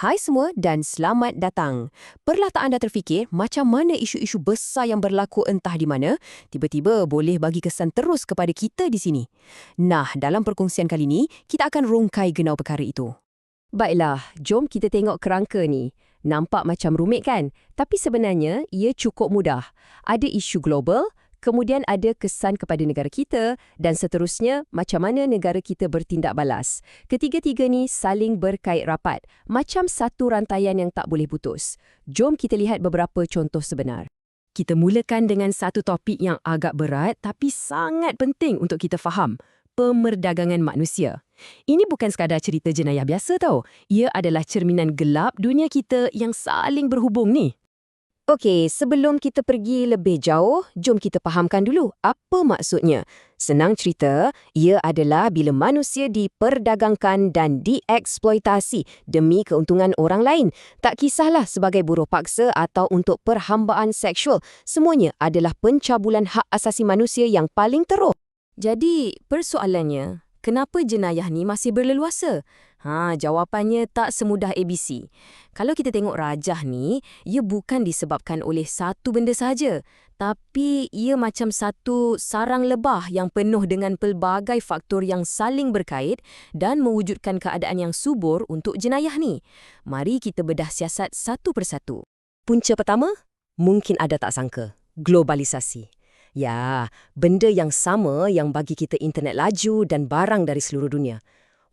Hai semua dan selamat datang. Pernah tak anda terfikir macam mana isu-isu besar yang berlaku entah di mana, tiba-tiba boleh bagi kesan terus kepada kita di sini? Nah, dalam perkongsian kali ini, kita akan rungkai genau perkara itu. Baiklah, jom kita tengok kerangka ni. Nampak macam rumit kan? Tapi sebenarnya, ia cukup mudah. Ada isu global, kemudian ada kesan kepada negara kita dan seterusnya macam mana negara kita bertindak balas. Ketiga-tiga ni saling berkait rapat, macam satu rantaian yang tak boleh putus. Jom kita lihat beberapa contoh sebenar. Kita mulakan dengan satu topik yang agak berat tapi sangat penting untuk kita faham. Pemerdagangan manusia. Ini bukan sekadar cerita jenayah biasa tau. Ia adalah cerminan gelap dunia kita yang saling berhubung ni. Okey, sebelum kita pergi lebih jauh, jom kita fahamkan dulu apa maksudnya. Senang cerita, ia adalah bila manusia diperdagangkan dan dieksploitasi demi keuntungan orang lain. Tak kisahlah sebagai buruh paksa atau untuk perhambaan seksual, semuanya adalah pencabulan hak asasi manusia yang paling teruk. Jadi, persoalannya, kenapa jenayah ni masih berleluasa? Jawapannya tak semudah ABC. Kalau kita tengok rajah ni, ia bukan disebabkan oleh satu benda sahaja, tapi ia macam satu sarang lebah yang penuh dengan pelbagai faktor yang saling berkait dan mewujudkan keadaan yang subur untuk jenayah ni. Mari kita bedah siasat satu persatu. Punca pertama, mungkin ada tak sangka, globalisasi. Ya, benda yang sama yang bagi kita internet laju dan barang dari seluruh dunia.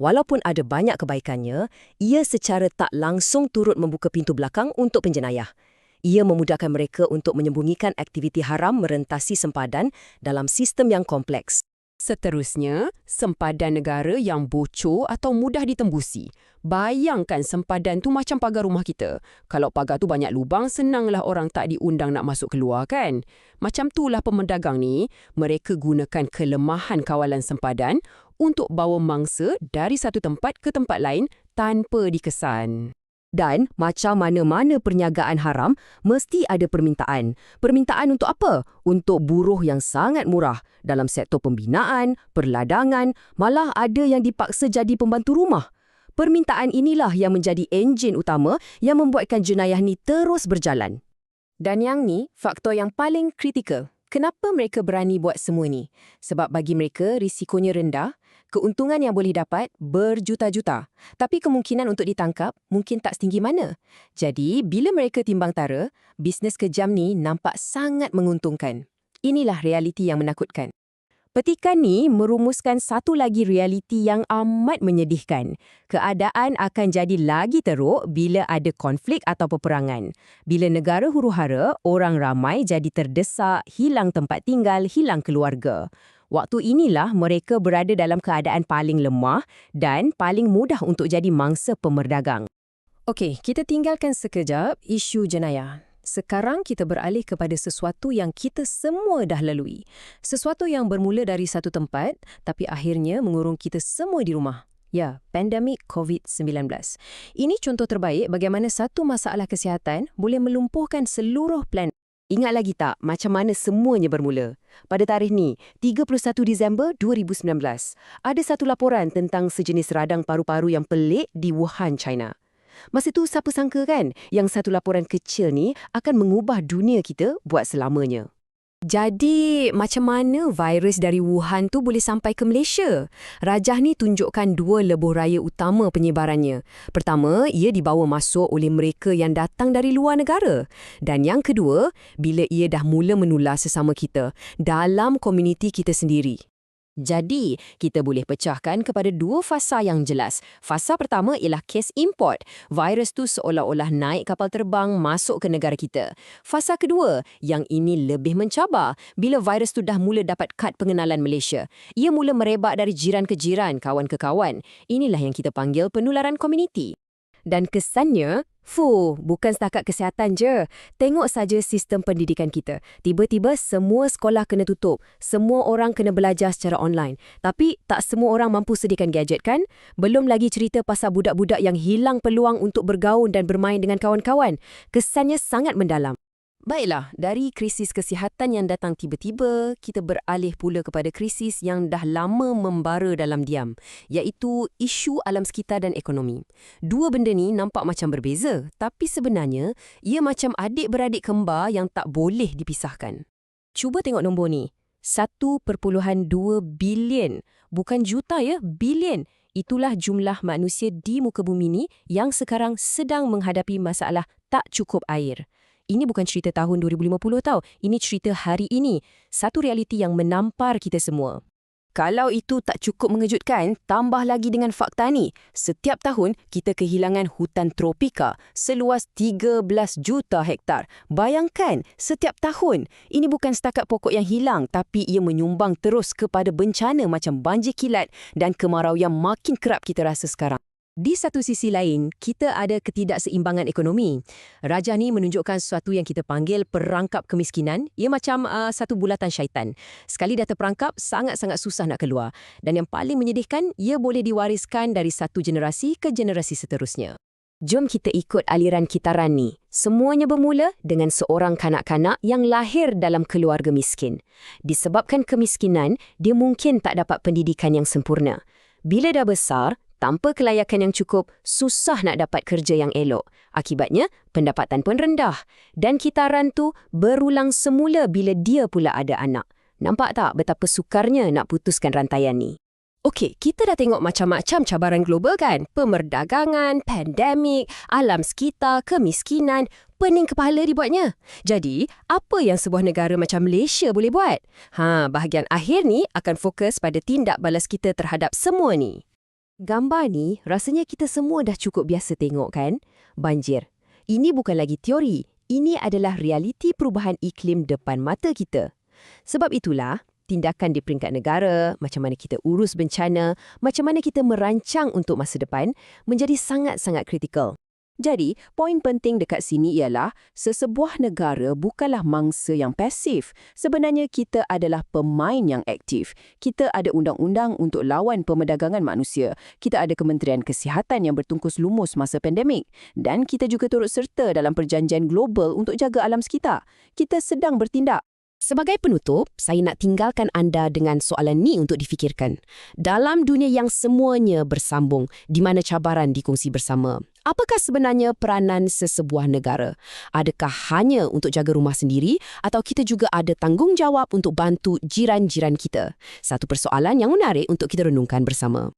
Walaupun ada banyak kebaikannya, ia secara tak langsung turut membuka pintu belakang untuk penjenayah. Ia memudahkan mereka untuk menyembunyikan aktiviti haram merentasi sempadan dalam sistem yang kompleks. Seterusnya, sempadan negara yang bocor atau mudah ditembusi. Bayangkan sempadan tu macam pagar rumah kita. Kalau pagar tu banyak lubang, senanglah orang tak diundang nak masuk keluar kan? Macam itulah pemerdagang ni, mereka gunakan kelemahan kawalan sempadan untuk bawa mangsa dari satu tempat ke tempat lain tanpa dikesan. Dan macam mana-mana perniagaan haram, mesti ada permintaan. Permintaan untuk apa? Untuk buruh yang sangat murah dalam sektor pembinaan, perladangan, malah ada yang dipaksa jadi pembantu rumah. Permintaan inilah yang menjadi enjin utama yang membuatkan jenayah ni terus berjalan. Dan yang ni, faktor yang paling kritikal. Kenapa mereka berani buat semua ni? Sebab bagi mereka, risikonya rendah, keuntungan yang boleh dapat berjuta-juta. Tapi kemungkinan untuk ditangkap mungkin tak setinggi mana. Jadi, bila mereka timbang tara, bisnes kejam ni nampak sangat menguntungkan. Inilah realiti yang menakutkan. Petikan ni merumuskan satu lagi realiti yang amat menyedihkan. Keadaan akan jadi lagi teruk bila ada konflik atau peperangan. Bila negara huru-hara, orang ramai jadi terdesak, hilang tempat tinggal, hilang keluarga. Waktu inilah mereka berada dalam keadaan paling lemah dan paling mudah untuk jadi mangsa pemerdagang. Okey, kita tinggalkan sekejap isu jenayah. Sekarang kita beralih kepada sesuatu yang kita semua dah lalui. Sesuatu yang bermula dari satu tempat, tapi akhirnya mengurung kita semua di rumah. Ya, pandemik COVID-19. Ini contoh terbaik bagaimana satu masalah kesihatan boleh melumpuhkan seluruh planet. Ingat lagi tak macam mana semuanya bermula? Pada tarikh ni, 31 Disember 2019, ada satu laporan tentang sejenis radang paru-paru yang pelik di Wuhan, China. Masa tu siapa sangka kan yang satu laporan kecil ni akan mengubah dunia kita buat selamanya. Jadi, macam mana virus dari Wuhan tu boleh sampai ke Malaysia? Rajah ni tunjukkan dua lebuh raya utama penyebarannya. Pertama, ia dibawa masuk oleh mereka yang datang dari luar negara. Dan yang kedua, bila ia dah mula menular sesama kita dalam komuniti kita sendiri. Jadi, kita boleh pecahkan kepada dua fasa yang jelas. Fasa pertama ialah kes import. Virus tu seolah-olah naik kapal terbang masuk ke negara kita. Fasa kedua, yang ini lebih mencabar, bila virus tu dah mula dapat kad pengenalan Malaysia. Ia mula merebak dari jiran ke jiran, kawan ke kawan. Inilah yang kita panggil penularan komuniti. Dan kesannya, bukan setakat kesihatan je. Tengok saja sistem pendidikan kita. Tiba-tiba semua sekolah kena tutup. Semua orang kena belajar secara online. Tapi tak semua orang mampu sediakan gadget kan? Belum lagi cerita pasal budak-budak yang hilang peluang untuk bergaul dan bermain dengan kawan-kawan. Kesannya sangat mendalam. Baiklah, dari krisis kesihatan yang datang tiba-tiba, kita beralih pula kepada krisis yang dah lama membara dalam diam, iaitu isu alam sekitar dan ekonomi. Dua benda ni nampak macam berbeza, tapi sebenarnya ia macam adik-beradik kembar yang tak boleh dipisahkan. Cuba tengok nombor ni. 1.2 bilion. Bukan juta ya, bilion. Itulah jumlah manusia di muka bumi ni yang sekarang sedang menghadapi masalah tak cukup air. Ini bukan cerita tahun 2050 tau. Ini cerita hari ini. Satu realiti yang menampar kita semua. Kalau itu tak cukup mengejutkan, tambah lagi dengan fakta ni. Setiap tahun, kita kehilangan hutan tropika seluas 13 juta hektar. Bayangkan, setiap tahun. Ini bukan setakat pokok yang hilang, tapi ia menyumbang terus kepada bencana macam banjir kilat dan kemarau yang makin kerap kita rasa sekarang. Di satu sisi lain, kita ada ketidakseimbangan ekonomi. Rajah ni menunjukkan sesuatu yang kita panggil perangkap kemiskinan. Ia macam satu bulatan syaitan. Sekali dah terperangkap, sangat-sangat susah nak keluar. Dan yang paling menyedihkan, ia boleh diwariskan dari satu generasi ke generasi seterusnya. Jom kita ikut aliran kitaran ni. Semuanya bermula dengan seorang kanak-kanak yang lahir dalam keluarga miskin. Disebabkan kemiskinan, dia mungkin tak dapat pendidikan yang sempurna. Bila dah besar, tanpa kelayakan yang cukup, susah nak dapat kerja yang elok. Akibatnya, pendapatan pun rendah. Dan kitaran tu berulang semula bila dia pula ada anak. Nampak tak betapa sukarnya nak putuskan rantaian ni? Okey, kita dah tengok macam-macam cabaran global kan? Pemerdagangan, pandemik, alam sekitar, kemiskinan, pening kepala dibuatnya. Jadi, apa yang sebuah negara macam Malaysia boleh buat? Bahagian akhir ni akan fokus pada tindak balas kita terhadap semua ni. Gambar ni rasanya kita semua dah cukup biasa tengok kan? Banjir. Ini bukan lagi teori. Ini adalah realiti perubahan iklim depan mata kita. Sebab itulah, tindakan di peringkat negara, macam mana kita urus bencana, macam mana kita merancang untuk masa depan, menjadi sangat-sangat kritikal. Jadi, poin penting dekat sini ialah sesebuah negara bukanlah mangsa yang pasif. Sebenarnya kita adalah pemain yang aktif. Kita ada undang-undang untuk lawan pemerdagangan manusia. Kita ada Kementerian Kesihatan yang bertungkus lumus masa pandemik. Dan kita juga turut serta dalam perjanjian global untuk jaga alam sekitar. Kita sedang bertindak. Sebagai penutup, saya nak tinggalkan anda dengan soalan ni untuk difikirkan. Dalam dunia yang semuanya bersambung, di mana cabaran dikongsi bersama, apakah sebenarnya peranan sesebuah negara? Adakah hanya untuk jaga rumah sendiri atau kita juga ada tanggungjawab untuk bantu jiran-jiran kita? Satu persoalan yang menarik untuk kita renungkan bersama.